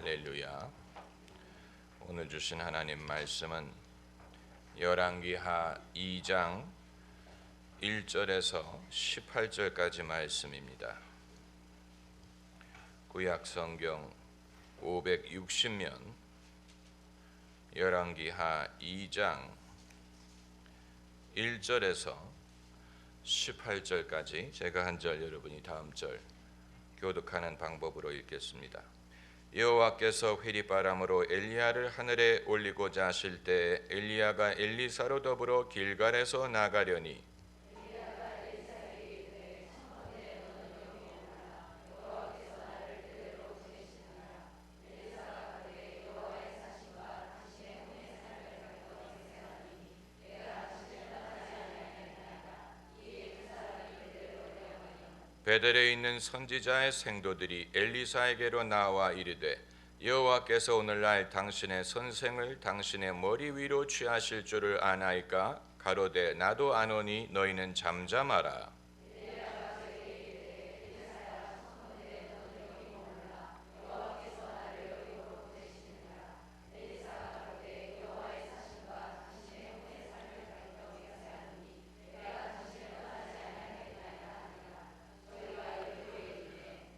할렐루야. 오늘 주신 하나님 말씀은 열왕기하 2장 1절에서 18절까지 말씀입니다. 구약성경 560면 열왕기하 2장 1절에서 18절까지 제가 한 절 여러분이 다음 절 교독하는 방법으로 읽겠습니다. 여호와께서 회리바람으로 엘리야를 하늘에 올리고자 하실 때 엘리야가 엘리사로 더불어 길갈에서 나가려니 베델에 있는 선지자의 생도들이 엘리사에게로 나와 이르되 여호와께서 오늘날 당신의 선생을 당신의 머리 위로 취하실 줄을 아나이까? 가로되 나도 아노니 너희는 잠잠하라.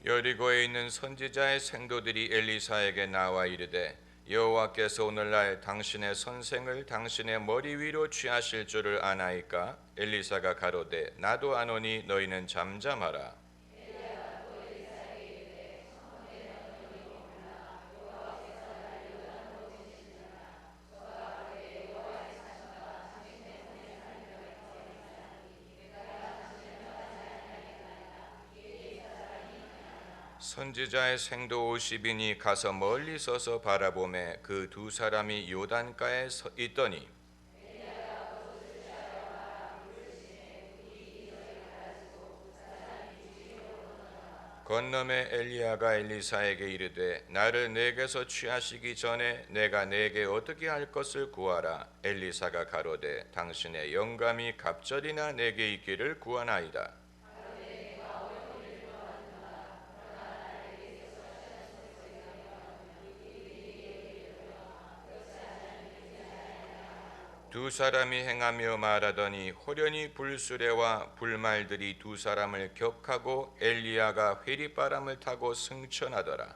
여리고에 있는 선지자의 생도들이 엘리사에게 나와 이르되 여호와께서 오늘날 당신의 선생을 당신의 머리 위로 취하실 줄을 아나이까? 엘리사가 가로되 나도 아노니 너희는 잠잠하라. 선지자의 생도 50인이 가서 멀리 서서 바라보매 그 두 사람이 요단가에 서 있더니 건너매 엘리야가 엘리사에게 이르되 나를 내게서 취하시기 전에 내가 내게 어떻게 할 것을 구하라. 엘리사가 가로되 당신의 영감이 갑절이나 내게 있기를 구하나이다. 두 사람이 행하며 말하더니 호련히 불수레와 불말들이 두 사람을 격하고 엘리야가 회리바람을 타고 승천하더라.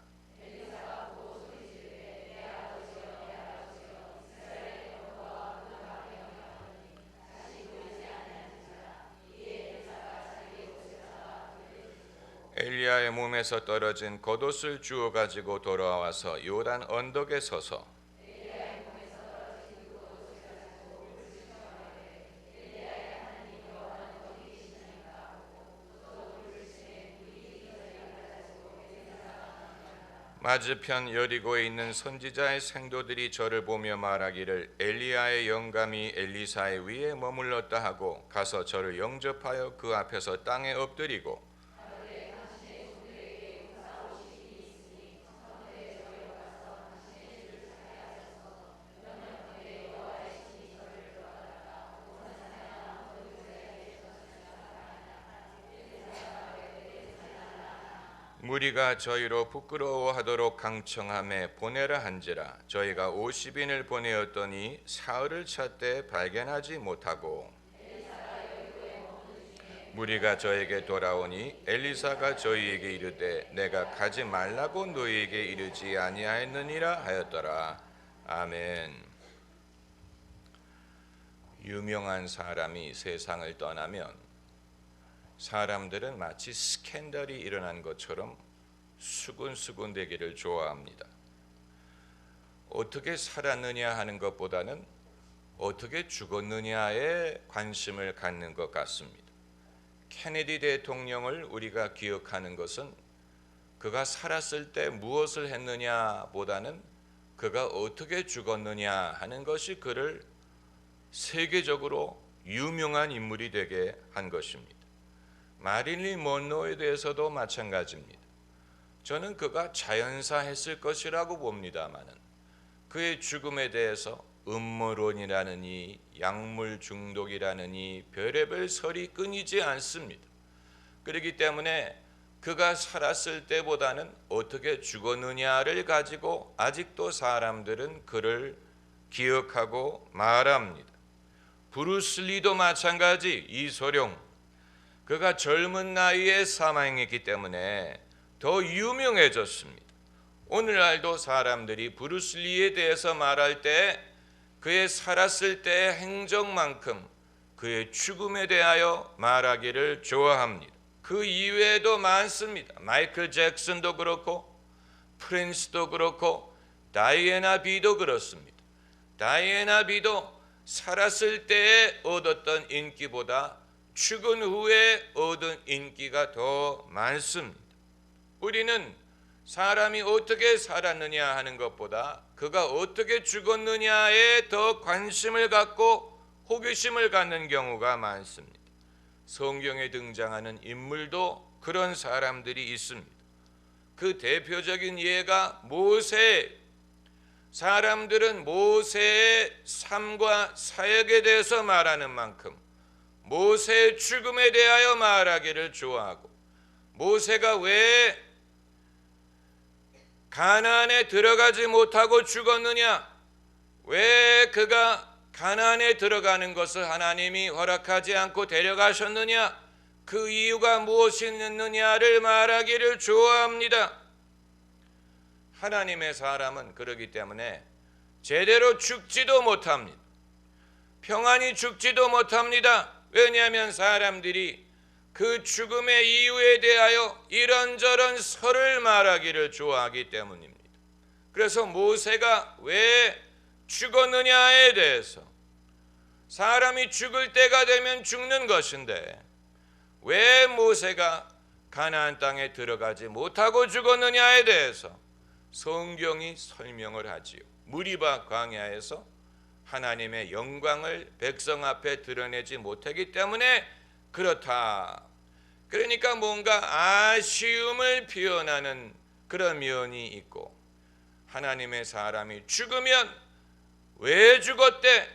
엘리야의 몸에서 떨어진 겉옷을 주워 가지고 돌아와서 요단 언덕에 서서 맞은편 여리고에 있는 선지자의 생도들이 저를 보며 말하기를 엘리야의 영감이 엘리사의 위에 머물렀다 하고 가서 저를 영접하여 그 앞에서 땅에 엎드리고 무리가 저희로 부끄러워하도록 강청함에 보내라 한지라. 저희가 50인을 보내었더니 사흘을 찾되 발견하지 못하고 무리가 저에게 돌아오니 엘리사가 저희에게 이르되 내가 가지 말라고 너희에게 이르지 아니하였느니라 하였더라. 아멘. 유명한 사람이 세상을 떠나면 사람들은 마치 스캔들이 일어난 것처럼 수군수군 되기를 좋아합니다. 어떻게 살았느냐 하는 것보다는 어떻게 죽었느냐에 관심을 갖는 것 같습니다. 케네디 대통령을 우리가 기억하는 것은 그가 살았을 때 무엇을 했느냐 보다는 그가 어떻게 죽었느냐 하는 것이 그를 세계적으로 유명한 인물이 되게 한 것입니다. 마릴린 먼로에 대해서도 마찬가지입니다. 저는 그가 자연사 했을 것이라고 봅니다마는 그의 죽음에 대해서 음모론이라느니 약물 중독이라느니 별의별 설이 끊이지 않습니다. 그렇기 때문에 그가 살았을 때보다는 어떻게 죽었느냐를 가지고 아직도 사람들은 그를 기억하고 말합니다. 브루스 리도 마찬가지. 이소룡, 그가 젊은 나이에 사망했기 때문에 더 유명해졌습니다. 오늘날도 사람들이 브루스 리에 대해서 말할 때 그의 살았을 때의 행적만큼 그의 죽음에 대하여 말하기를 좋아합니다. 그 이외에도 많습니다. 마이클 잭슨도 그렇고 프린스도 그렇고 다이애나 비도 그렇습니다. 다이애나 비도 살았을 때에 얻었던 인기보다 죽은 후에 얻은 인기가 더 많습니다. 우리는 사람이 어떻게 살았느냐 하는 것보다 그가 어떻게 죽었느냐에 더 관심을 갖고 호기심을 갖는 경우가 많습니다. 성경에 등장하는 인물도 그런 사람들이 있습니다. 그 대표적인 예가 모세. 사람들은 모세의 삶과 사역에 대해서 말하는 만큼 모세의 죽음에 대하여 말하기를 좋아하고, 모세가 왜 가나안에 들어가지 못하고 죽었느냐, 왜 그가 가나안에 들어가는 것을 하나님이 허락하지 않고 데려가셨느냐, 그 이유가 무엇이었느냐를 말하기를 좋아합니다. 하나님의 사람은 그러기 때문에 제대로 죽지도 못합니다. 평안히 죽지도 못합니다. 왜냐하면 사람들이 그 죽음의 이유에 대하여 이런저런 설을 말하기를 좋아하기 때문입니다. 그래서 모세가 왜 죽었느냐에 대해서, 사람이 죽을 때가 되면 죽는 것인데 왜 모세가 가나안 땅에 들어가지 못하고 죽었느냐에 대해서 성경이 설명을 하지요. 무리바 광야에서 하나님의 영광을 백성 앞에 드러내지 못하기 때문에 그렇다. 그러니까 뭔가 아쉬움을 표현하는 그런 면이 있고, 하나님의 사람이 죽으면 왜 죽었대?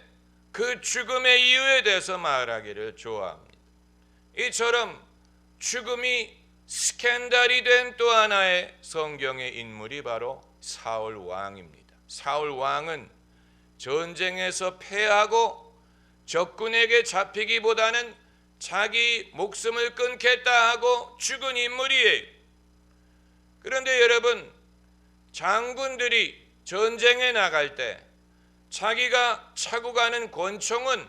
그 죽음의 이유에 대해서 말하기를 좋아합니다. 이처럼 죽음이 스캔들이 된 또 하나의 성경의 인물이 바로 사울 왕입니다. 사울 왕은 전쟁에서 패하고 적군에게 잡히기보다는 자기 목숨을 끊겠다 하고 죽은 인물이에요. 그런데 여러분, 장군들이 전쟁에 나갈 때 자기가 차고 가는 권총은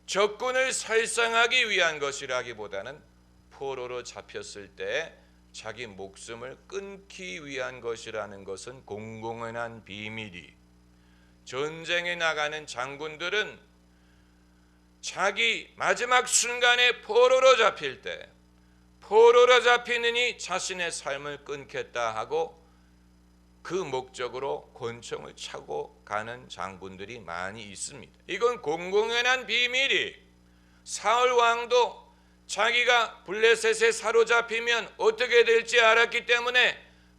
적군을 살상하기 위한 것이라기보다는 포로로 잡혔을 때 자기 목숨을 끊기 위한 것이라는 것은 공공연한 비밀이, 전쟁에 나가는 장군들은 자기 마지막 순간에 포로로 잡힐 때 포로로 잡히느니 자신의 삶을 끊겠다 하고 그 목적으로 권총을 차고 가는 장군들이 많이 있습니다. 이건 공공연한 비밀이, 사울 왕도 자기가 블레셋에 사로잡히면 어떻게 될지 알았기 때문에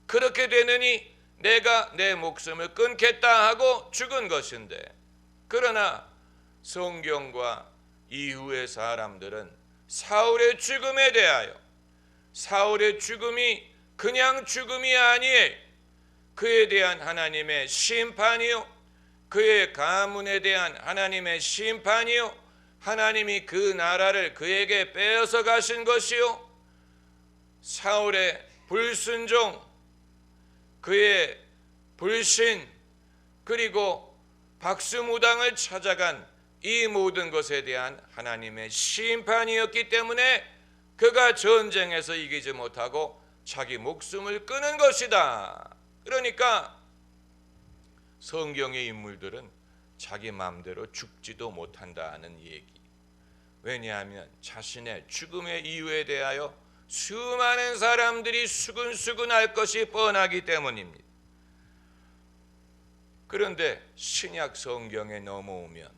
그렇게 되느니 내가 내 목숨을 끊겠다 하고 죽은 것인데, 그러나 성경과 이후의 사람들은 사울의 죽음에 대하여, 사울의 죽음이 그냥 죽음이 아니에요. 그에 대한 하나님의 심판이요, 그의 가문에 대한 하나님의 심판이요, 하나님이 그 나라를 그에게 빼앗아 가신 것이요, 사울의 불순종, 그의 불신, 그리고 박수무당을 찾아간 이 모든 것에 대한 하나님의 심판이었기 때문에 그가 전쟁에서 이기지 못하고 자기 목숨을 끊은 것이다. 그러니까 성경의 인물들은 자기 마음대로 죽지도 못한다는 얘기. 왜냐하면 자신의 죽음의 이유에 대하여 수많은 사람들이 수근수근할 것이 뻔하기 때문입니다. 그런데 신약 성경에 넘어오면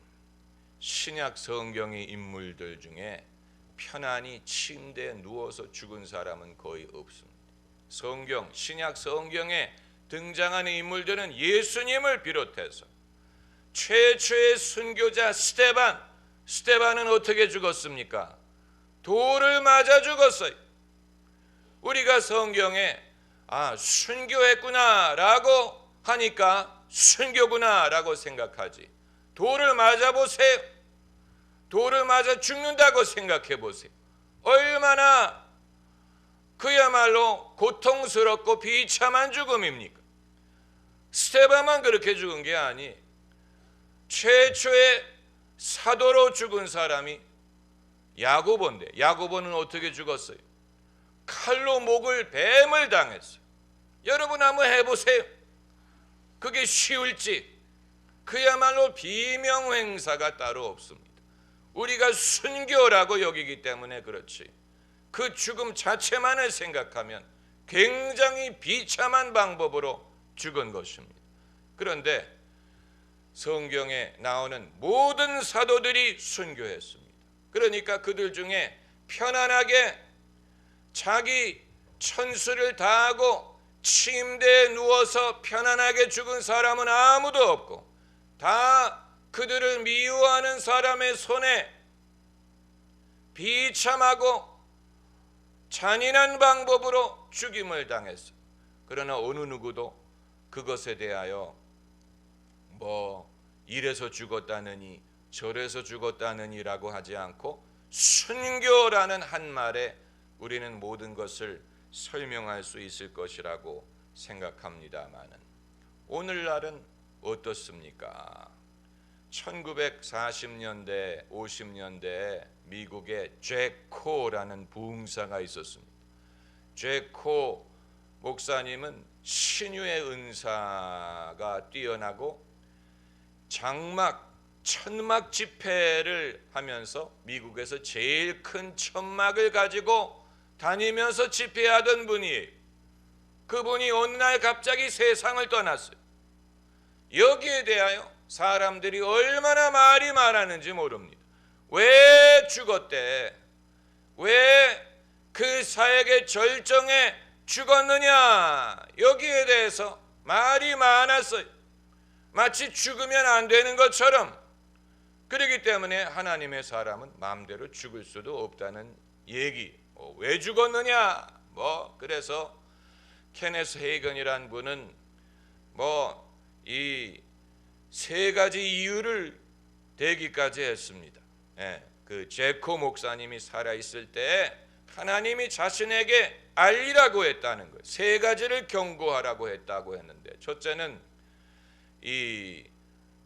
신약 성경의 인물들 중에 편안히 침대에 누워서 죽은 사람은 거의 없습니다. 성경, 신약 성경에 등장하는 인물들은 예수님을 비롯해서 최초의 순교자 스데반은 어떻게 죽었습니까? 돌을 맞아 죽었어요. 우리가 성경에 순교했구나라고 하니까 순교구나라고 생각하지, 돌을 맞아보세요. 돌을 맞아 죽는다고 생각해 보세요. 얼마나 그야말로 고통스럽고 비참한 죽음입니까? 스데반만 그렇게 죽은 게 아니, 최초의 사도로 죽은 사람이 야고보인데, 야고보는 어떻게 죽었어요? 칼로 목을 뱀을 당했어요. 여러분 한번 해보세요. 그게 쉬울지? 그야말로 비명행사가 따로 없습니다. 우리가 순교라고 여기기 때문에 그렇지, 그 죽음 자체만을 생각하면 굉장히 비참한 방법으로 죽은 것입니다. 그런데 성경에 나오는 모든 사도들이 순교했습니다. 그러니까 그들 중에 편안하게 자기 천수를 다하고 침대에 누워서 편안하게 죽은 사람은 아무도 없고, 다 그들을 미워하는 사람의 손에 비참하고 잔인한 방법으로 죽임을 당했어. 그러나 어느 누구도 그것에 대하여 이래서 죽었다느니 저래서 죽었다느니라고 하지 않고 순교라는 한 말에 우리는 모든 것을 설명할 수 있을 것이라고 생각합니다마는, 오늘날은 어떻습니까? 1940년대 50년대에 미국의 제코라는 부흥사가 있었습니다. 제코 목사님은 신유의 은사가 뛰어나고 천막 집회를 하면서 미국에서 제일 큰 천막을 가지고 다니면서 집회하던 분이에요. 그분이 어느 날 갑자기 세상을 떠났어요. 여기에 대하여 사람들이 얼마나 말이 많았는지 모릅니다. 왜 죽었대? 왜 그 사역의 절정에 죽었느냐? 여기에 대해서 말이 많았어요. 마치 죽으면 안 되는 것처럼. 그렇기 때문에 하나님의 사람은 마음대로 죽을 수도 없다는 얘기. 왜 죽었느냐? 그래서 케네스 헤이건이란 분은 이 세 가지 이유를 대기까지 했습니다. 그 제코 목사님이 살아있을 때 하나님이 자신에게 알리라고 했다는 거예요. 세 가지를 경고하라고 했다고 했는데, 첫째는 이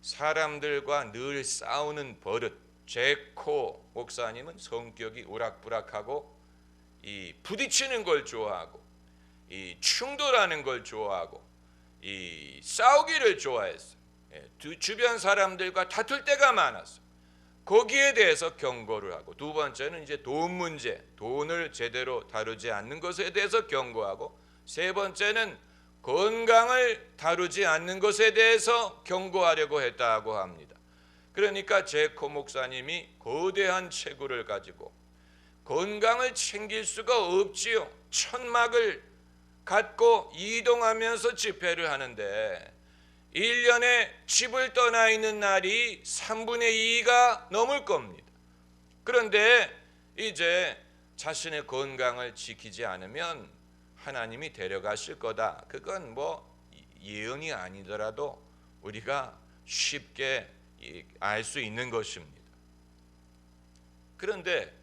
사람들과 늘 싸우는 버릇. 제코 목사님은 성격이 우락부락하고 이 부딪히는 걸 좋아하고 이 충돌하는 걸 좋아하고 이 싸우기를 좋아했어요. 주변 사람들과 다툴 때가 많았어요. 거기에 대해서 경고를 하고, 두 번째는 이제 돈 문제, 돈을 제대로 다루지 않는 것에 대해서 경고하고, 세 번째는 건강을 다루지 않는 것에 대해서 경고하려고 했다고 합니다. 그러니까 제코 목사님이 거대한 체구를 가지고 건강을 챙길 수가 없지요. 천막을 갖고 이동하면서 집회를 하는데 1년에 집을 떠나 있는 날이 3분의 2가 넘을 겁니다. 그런데 이제 자신의 건강을 지키지 않으면 하나님이 데려가실 거다. 그건 예언이 아니더라도 우리가 쉽게 알 수 있는 것입니다. 그런데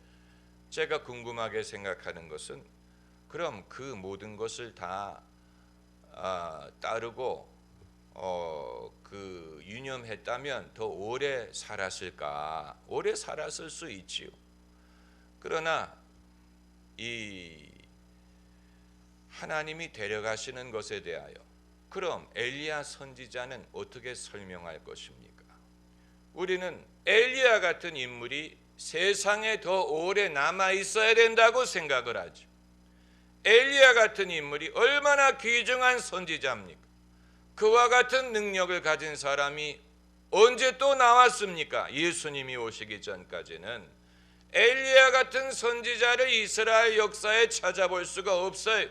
제가 궁금하게 생각하는 것은, 그럼 그 모든 것을 다 따르고 유념했다면 더 오래 살았을까? 오래 살았을 수 있지요. 그러나 이 하나님이 데려가시는 것에 대하여 그럼 엘리야 선지자는 어떻게 설명할 것입니까? 우리는 엘리야 같은 인물이 세상에 더 오래 남아 있어야 된다고 생각을 하죠. 엘리야 같은 인물이 얼마나 귀중한 선지자입니까? 그와 같은 능력을 가진 사람이 언제 또 나왔습니까? 예수님이 오시기 전까지는 엘리야 같은 선지자를 이스라엘 역사에 찾아볼 수가 없어요.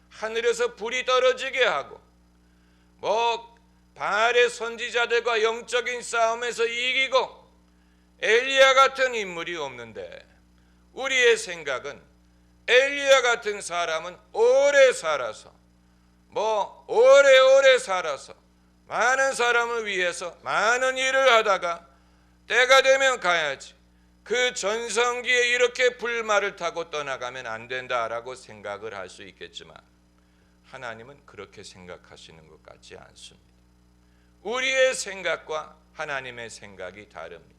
하늘에서 불이 떨어지게 하고 바알의 선지자들과 영적인 싸움에서 이기고 엘리야 같은 인물이 없는데, 우리의 생각은 엘리야 같은 사람은 오래 살아서 오래오래 살아서 많은 사람을 위해서 많은 일을 하다가 때가 되면 가야지, 그 전성기에 이렇게 불말을 타고 떠나가면 안 된다라고 생각을 할 수 있겠지만 하나님은 그렇게 생각하시는 것 같지 않습니다. 우리의 생각과 하나님의 생각이 다릅니다.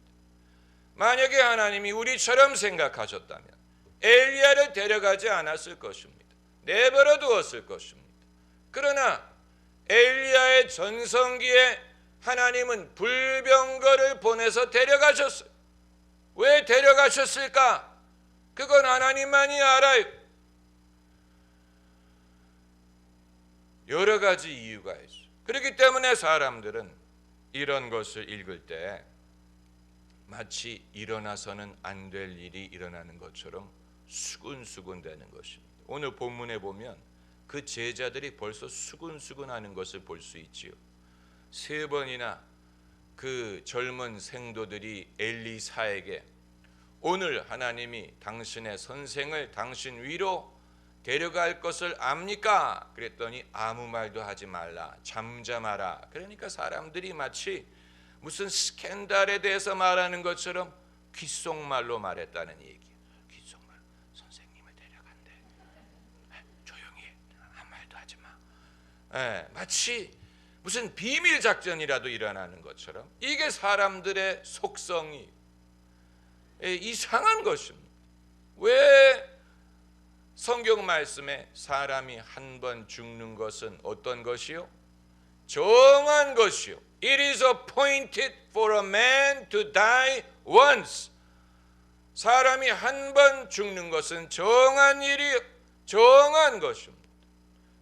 만약에 하나님이 우리처럼 생각하셨다면 엘리야를 데려가지 않았을 것입니다. 내버려 두었을 것입니다. 그러나 엘리야의 전성기에 하나님은 불병거를 보내서 데려가셨어요. 왜 데려가셨을까? 그건 하나님만이 알아요. 여러 가지 이유가 있어요. 그렇기 때문에 사람들은 이런 것을 읽을 때 마치 일어나서는 안 될 일이 일어나는 것처럼 수근수근 되는 것입니다. 오늘 본문에 보면 그 제자들이 벌써 수근수근하는 것을 볼 수 있지요. 3번이나 그 젊은 생도들이 엘리사에게 오늘 하나님이 당신의 선생을 당신 위로 데려갈 것을 압니까? 그랬더니 아무 말도 하지 말라, 잠잠하라. 그러니까 사람들이 마치 무슨 스캔들에 대해서 말하는 것처럼 귓속말로 말했다는 얘기예요. 귓속말, 선생님을 데려간대. 조용히 해, 아무 말도 하지 마. 마치 무슨 비밀 작전이라도 일어나는 것처럼 이게 사람들의 속성이 이상한 것입니다. 왜 성경 말씀에 사람이 한 번 죽는 것은 어떤 것이요? 정한 것이요. It is appointed for a man to die once. 사람이 한 번 죽는 것은 정한 일이 정한 것입니다.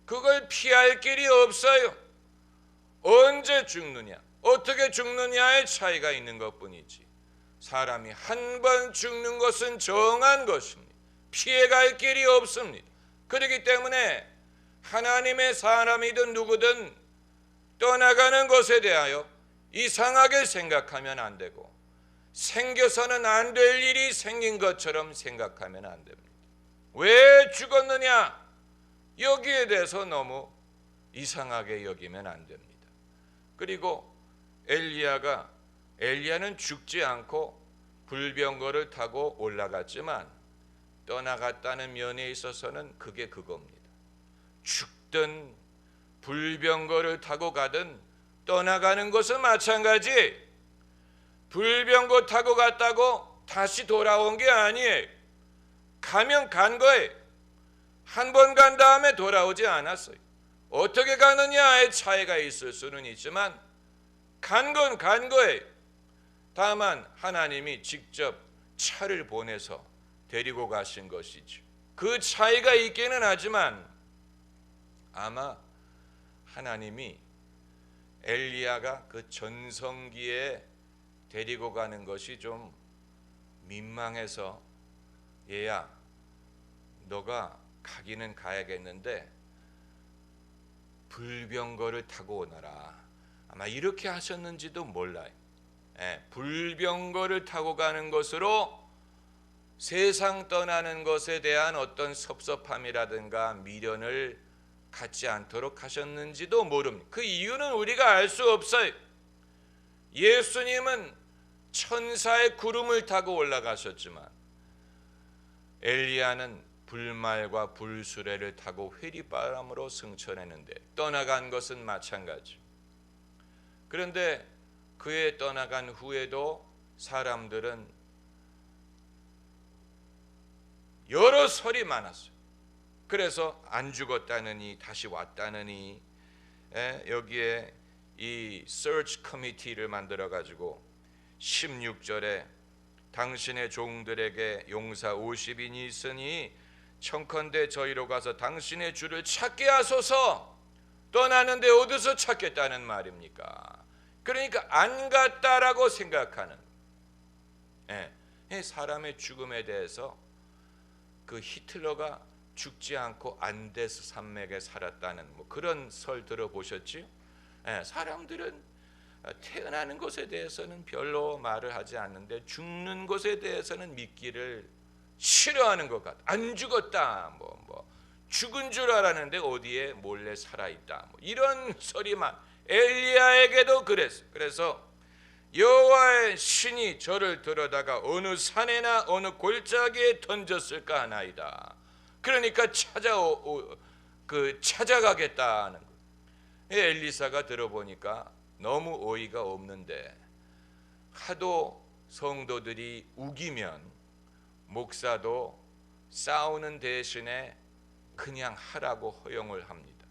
그걸 피할 길이 없어요. 언제 죽느냐, 어떻게 죽느냐의 차이가 있는 것뿐이지 사람이 한 번 죽는 것은 정한 것입니다. 피해갈 길이 없습니다. 그렇기 때문에 하나님의 사람이든 누구든 떠나가는 것에 대하여 이상하게 생각하면 안 되고 생겨서는 안 될 일이 생긴 것처럼 생각하면 안 됩니다. 왜 죽었느냐? 여기에 대해서 너무 이상하게 여기면 안 됩니다. 그리고 엘리야는 죽지 않고 불병거를 타고 올라갔지만 떠나갔다는 면에 있어서는 그게 그겁니다. 죽든 불병거를 타고 가든 떠나가는 것은 마찬가지. 불병거 타고 갔다고 다시 돌아온 게 아니에요. 가면 간 거예요. 한 번 간 다음에 돌아오지 않았어요. 어떻게 가느냐의 차이가 있을 수는 있지만 간 건 간 거예요. 다만 하나님이 직접 차를 보내서 데리고 가신 것이죠. 그 차이가 있기는 하지만 아마 하나님이 엘리야가 그 전성기에 데리고 가는 것이 좀 민망해서 얘야 너가 가기는 가야겠는데 불병거를 타고 오너라. 아마 이렇게 하셨는지도 몰라요. 불병거를 타고 가는 것으로 세상 떠나는 것에 대한 어떤 섭섭함이라든가 미련을 갖지 않도록 하셨는지도 모릅니다. 그 이유는 우리가 알 수 없어요. 예수님은 천사의 구름을 타고 올라가셨지만 엘리야는 불말과 불수레를 타고 회리바람으로 승천했는데 떠나간 것은 마찬가지. 그런데 그의 떠나간 후에도 사람들은 여러 설이 많았어요. 그래서 안 죽었다느니 다시 왔다느니 여기에 이 search committee를 만들어 가지고 16절에 당신의 종들에게 용사 50인이 있으니 청컨대 저희로 가서 당신의 주를 찾게 하소서. 떠나는데 어디서 찾겠다는 말입니까? 그러니까 안 갔다라고 생각하는 사람의 죽음에 대해서 그 히틀러가 죽지 않고 안데스 산맥에 살았다는 그런 설 들어보셨지요? 사람들은 태어나는 것에 대해서는 별로 말을 하지 않는데 죽는 것에 대해서는 믿기를 싫어하는 것 같아. 안 죽었다. 뭐 죽은 줄 알았는데 어디에 몰래 살아있다. 뭐 이런 소리만. 엘리야에게도 그랬어. 그래서 여호와의 신이 저를 들어다가 어느 산에나 어느 골짜기에 던졌을까 하나이다. 그러니까 찾아가겠다는 거. 엘리사가 들어보니까 너무 어이가 없는데, 하도 성도들이 우기면 목사도 싸우는 대신에 그냥 하라고 허용을 합니다.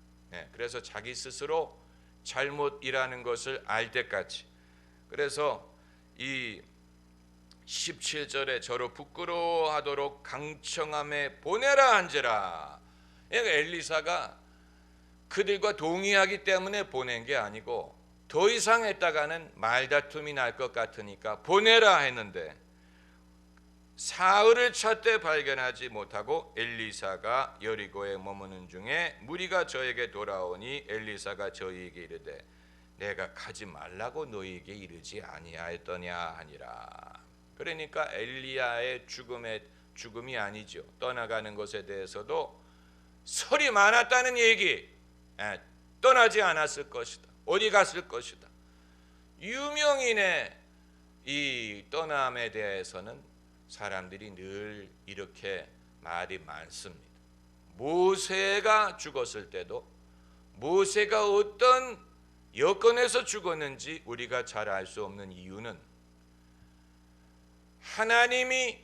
그래서 자기 스스로 잘못이라는 것을 알 때까지. 그래서 이 17절에 저로 부끄러워하도록 강청함에 보내라 한지라. 엘리사가 그들과 동의하기 때문에 보낸 게 아니고, 더 이상 했다가는 말다툼이 날 것 같으니까 보내라 했는데, 사흘을 찾되 발견하지 못하고 엘리사가 여리고에 머무는 중에 무리가 저에게 돌아오니 엘리사가 저희에게 이르되 내가 가지 말라고 너희에게 이르지 아니하였더냐 하니라. 그러니까 엘리야의 죽음이 아니죠. 떠나가는 것에 대해서도 설이 많았다는 얘기. 떠나지 않았을 것이다. 어디 갔을 것이다. 유명인의 이 떠남에 대해서는 사람들이 늘 이렇게 말이 많습니다. 모세가 죽었을 때도 모세가 어떤 여건에서 죽었는지 우리가 잘 알 수 없는 이유는, 하나님이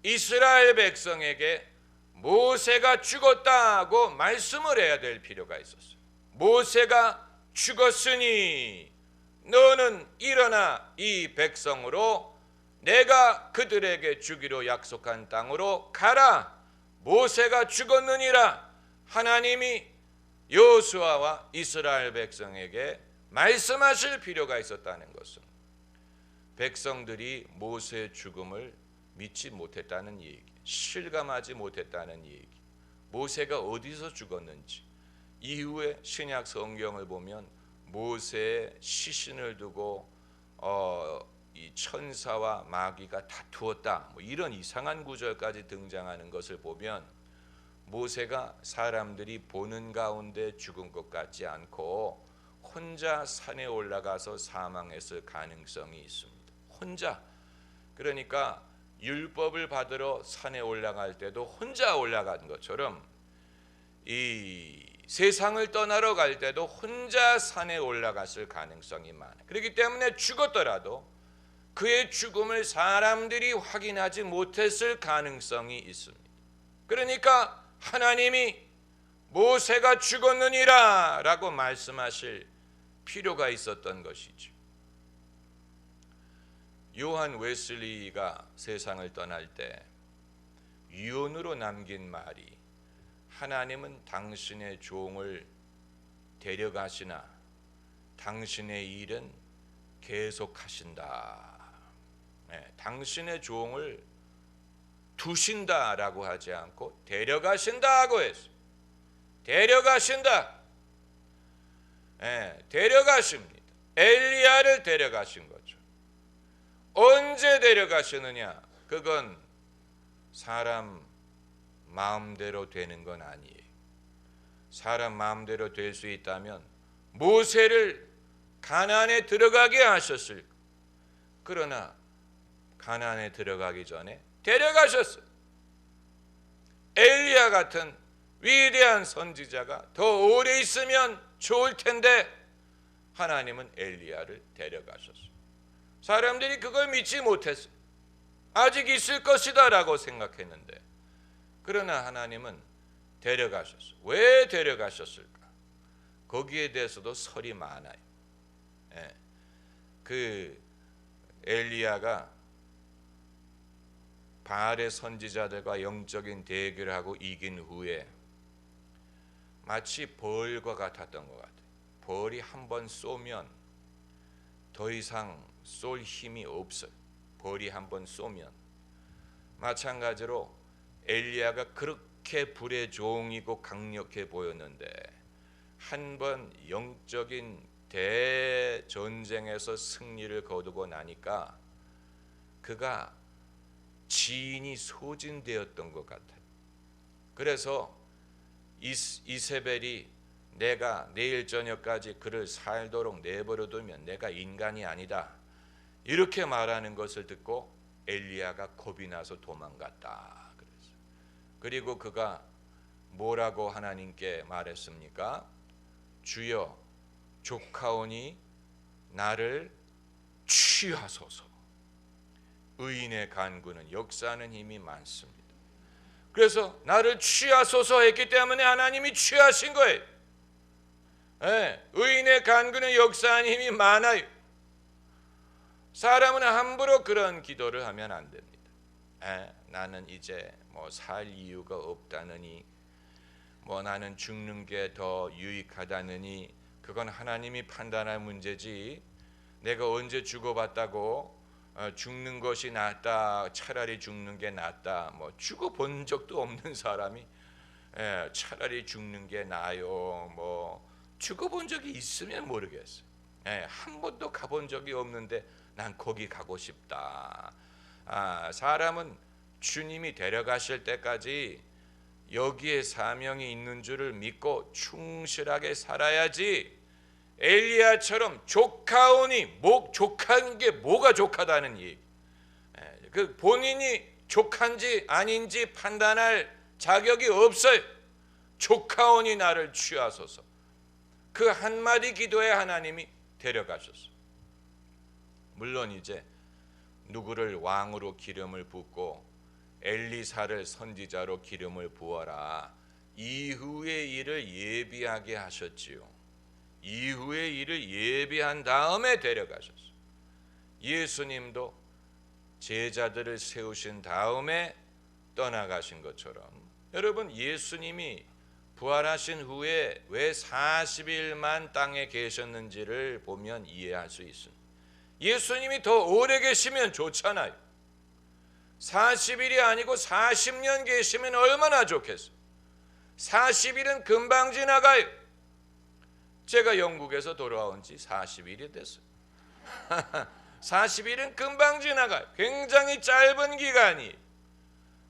이스라엘 백성에게 모세가 죽었다고 말씀을 해야 될 필요가 있었어요. 모세가 죽었으니 너는 일어나 이 백성으로 내가 그들에게 주기로 약속한 땅으로 가라. 모세가 죽었느니라. 하나님이 여호수아와 이스라엘 백성에게 말씀하실 필요가 있었다는 것은, 백성들이 모세의 죽음을 믿지 못했다는 얘기, 실감하지 못했다는 얘기, 모세가 어디서 죽었는지. 이후에 신약 성경을 보면 모세의 시신을 두고 이 천사와 마귀가 다투었다, 뭐 이런 이상한 구절까지 등장하는 것을 보면 모세가 사람들이 보는 가운데 죽은 것 같지 않고 혼자 산에 올라가서 사망했을 가능성이 있습니다. 혼자. 그러니까 율법을 받으러 산에 올라갈 때도 혼자 올라간 것처럼, 이 세상을 떠나러 갈 때도 혼자 산에 올라갔을 가능성이 많아요. 그렇기 때문에 죽었더라도 그의 죽음을 사람들이 확인하지 못했을 가능성이 있습니다. 그러니까 하나님이 모세가 죽었느니라 라고 말씀하실 필요가 있었던 것이죠. 요한 웨슬리가 세상을 떠날 때 유언으로 남긴 말이, 하나님은 당신의 종을 데려가시나 당신의 일은 계속하신다. 당신의 종을 두신다라고 하지 않고 데려가신다고 했어요. 데려가신다. 데려가십니다. 엘리야를 데려가신 거죠. 언제 데려가시느냐? 그건 사람 마음대로 되는 건 아니에요. 사람 마음대로 될 수 있다면 모세를 가나안에 들어가게 하셨을 거예요. 그러나 가나안에 들어가기 전에 데려가셨어요. 엘리야 같은 위대한 선지자가 더 오래 있으면 좋을 텐데 하나님은 엘리야를 데려가셨어요. 사람들이 그걸 믿지 못했어요. 아직 있을 것이다 라고 생각했는데, 그러나 하나님은 데려가셨어요. 왜 데려가셨을까? 거기에 대해서도 설이 많아요. 그 엘리야가 바알의 선지자들과 영적인 대결을 하고 이긴 후에 마치 벌과 같았던 것 같아요. 벌이 한번 쏘면 더 이상 쏠 힘이 없어요. 벌이 한번 쏘면. 마찬가지로 엘리야가 그렇게 불의 종이고 강력해 보였는데 한번 영적인 대전쟁에서 승리를 거두고 나니까 그가 지인이 소진되었던 것 같아요. 그래서 이세벨이 내가 내일 저녁까지 그를 살도록 내버려두면 내가 인간이 아니다, 이렇게 말하는 것을 듣고 엘리야가 겁이 나서 도망갔다 그랬어요. 그리고 그가 뭐라고 하나님께 말했습니까? 주여, 조카오니 나를 취하소서. 의인의 간구는 역사하는 힘이 많습니다. 그래서 나를 취하소서 했기 때문에 하나님이 취하신 거예요. 의인의 간구는 역사하는 힘이 많아요. 사람은 함부로 그런 기도를 하면 안 됩니다. 나는 이제 뭐 살 이유가 없다느니, 뭐 나는 죽는 게 더 유익하다느니, 그건 하나님이 판단할 문제지, 내가 언제 죽어봤다고 죽는 것이 낫다, 차라리 죽는 게 낫다, 뭐 죽어본 적도 없는 사람이 차라리 죽는 게 나아요, 뭐 죽어본 적이 있으면 모르겠어요. 한 번도 가본 적이 없는데 난 거기 가고 싶다. 사람은 주님이 데려가실 때까지 여기에 사명이 있는 줄을 믿고 충실하게 살아야지, 엘리야처럼 조카오니, 조카인 게 뭐가 조카다는 얘기, 그 본인이 조카인지 아닌지 판단할 자격이 없어요. 조카오니 나를 취하소서. 그 한마디 기도에 하나님이 데려가셨어요. 물론 이제 누구를 왕으로 기름을 붓고 엘리사를 선지자로 기름을 부어라, 이후의 일을 예비하게 하셨지요. 이후의 일을 예비한 다음에 데려가셨어요. 예수님도 제자들을 세우신 다음에 떠나가신 것처럼, 여러분, 예수님이 부활하신 후에 왜 40일만 땅에 계셨는지를 보면 이해할 수 있습니다. 예수님이 더 오래 계시면 좋잖아요. 40일이 아니고 40년 계시면 얼마나 좋겠어요. 40일은 금방 지나가요. 제가 영국에서 돌아온 지 40일이 됐어요. 40일은 금방 지나가요. 굉장히 짧은 기간이.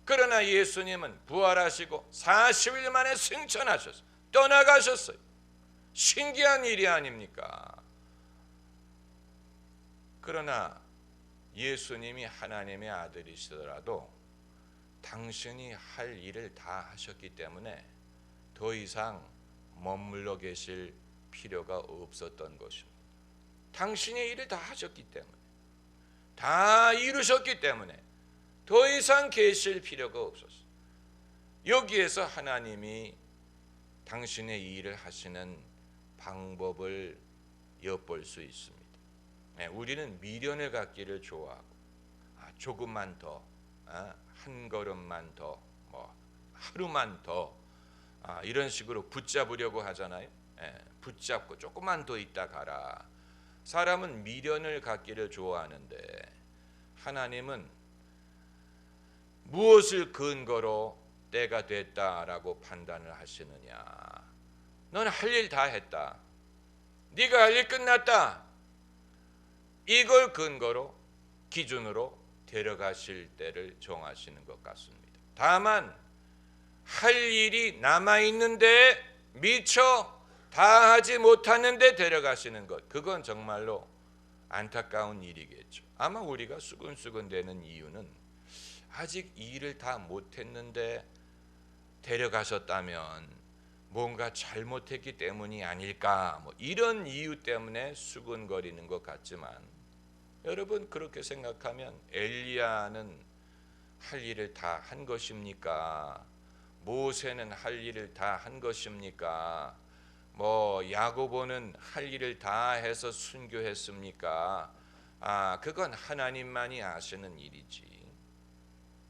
그러나 예수님은 부활하시고 40일 만에 승천하셨어요. 떠나가셨어요. 신기한 일이 아닙니까? 그러나 예수님이 하나님의 아들이시더라도 당신이 할 일을 다 하셨기 때문에 더 이상 머물러 계실 필요가 없었던 것입니다. 당신의 일을 다 하셨기 때문에, 다 이루셨기 때문에 더 이상 계실 필요가 없었어요. 여기에서 하나님이 당신의 일을 하시는 방법을 엿볼 수 있습니다. 우리는 미련을 갖기를 좋아하고, 조금만 더, 한 걸음만 더, 뭐 하루만 더, 이런 식으로 붙잡으려고 하잖아요. 붙잡고 조금만 더 있다 가라. 사람은 미련을 갖기를 좋아하는데 하나님은 무엇을 근거로 때가 됐다라고 판단을 하시느냐? 넌 할 일 다 했다. 네가 할 일 끝났다. 이걸 근거로, 기준으로 데려가실 때를 정하시는 것 같습니다. 다만 할 일이 남아있는데 미처 다 하지 못하는데 데려가시는 것, 그건 정말로 안타까운 일이겠죠. 아마 우리가 수근수근 되는 이유는 아직 일을 다 못했는데 데려가셨다면 뭔가 잘못했기 때문이 아닐까, 뭐 이런 이유 때문에 수근거리는 것 같지만, 여러분, 그렇게 생각하면 엘리야는 할 일을 다 한 것입니까? 모세는 할 일을 다 한 것입니까? 뭐 야고보는 할 일을 다 해서 순교했습니까? 그건 하나님만이 아시는 일이지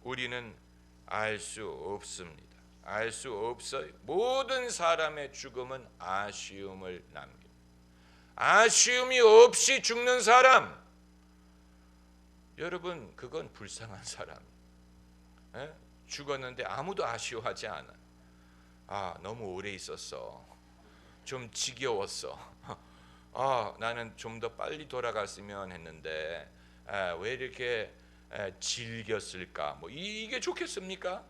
우리는 알 수 없습니다. 알 수 없어요. 모든 사람의 죽음은 아쉬움을 남깁니다. 아쉬움이 없이 죽는 사람, 여러분, 그건 불쌍한 사람이에요. 죽었는데 아무도 아쉬워하지 않아요. 너무 오래 있었어. 좀 지겨웠어. 나는 좀 더 빨리 돌아갔으면 했는데 왜 이렇게 즐겼을까? 뭐 이게 좋겠습니까?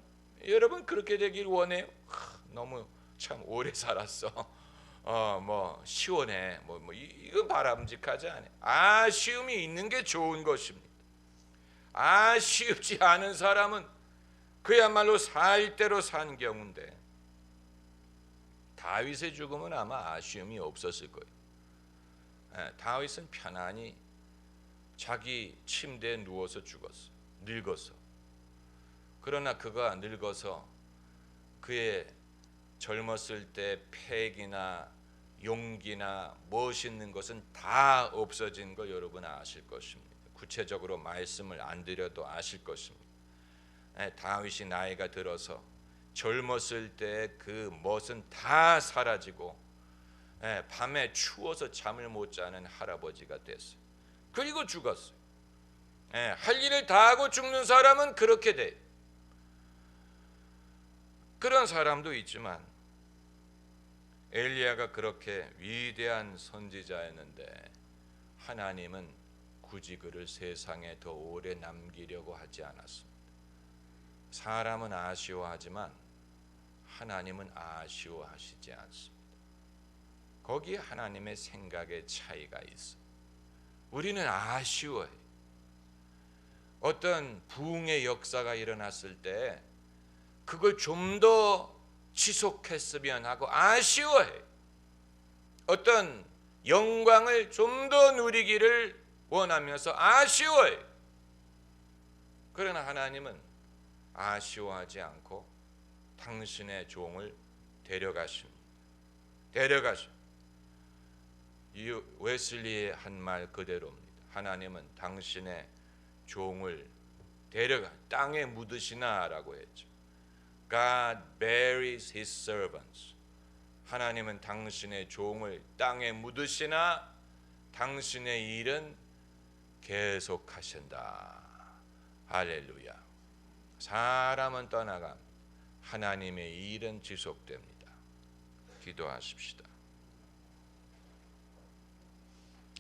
여러분 그렇게 되길 원해요? 너무 참 오래 살았어. 뭐 시원해. 이건 바람직하지 않아요. 아쉬움이 있는 게 좋은 것입니다. 아쉬우지 않은 사람은 그야말로 살 대로 산 경우인데, 다윗의 죽음은 아마 아쉬움이 없었을 거예요. 다윗은 편안히 자기 침대에 누워서 죽었어. 늙어서. 그러나 그가 늙어서 그의 젊었을 때 패기나 용기나 멋있는 것은 다 없어진 거 여러분 아실 것입니다. 구체적으로 말씀을 안 드려도 아실 것입니다. 다윗이 나이가 들어서 젊었을 때 그 멋은 다 사라지고 밤에 추워서 잠을 못 자는 할아버지가 됐어요. 그리고 죽었어요. 할 일을 다 하고 죽는 사람은 그렇게 돼요. 그런 사람도 있지만 엘리야가 그렇게 위대한 선지자였는데 하나님은 굳이 그를 세상에 더 오래 남기려고 하지 않았습니다. 사람은 아쉬워하지만 하나님은 아쉬워하시지 않습니다. 거기에 하나님의 생각의 차이가 있어요. 우리는 아쉬워해요. 어떤 부흥의 역사가 일어났을 때 그걸 좀 더 지속했으면 하고 아쉬워해요. 어떤 영광을 좀 더 누리기를 원하면서 아쉬워해요. 그러나 하나님은 아쉬워하지 않고 당신의 종을 데려가십니다. 이 웨슬리의 한 말 그대로입니다. 하나님은 당신의 종을 데려가 땅에 묻으시나라고 했죠. God buries his servants. 하나님은 당신의 종을 땅에 묻으시나 당신의 일은 계속하신다. 할렐루야. 사람은 떠나가 하나님의 일은 지속됩니다. 기도하십시다.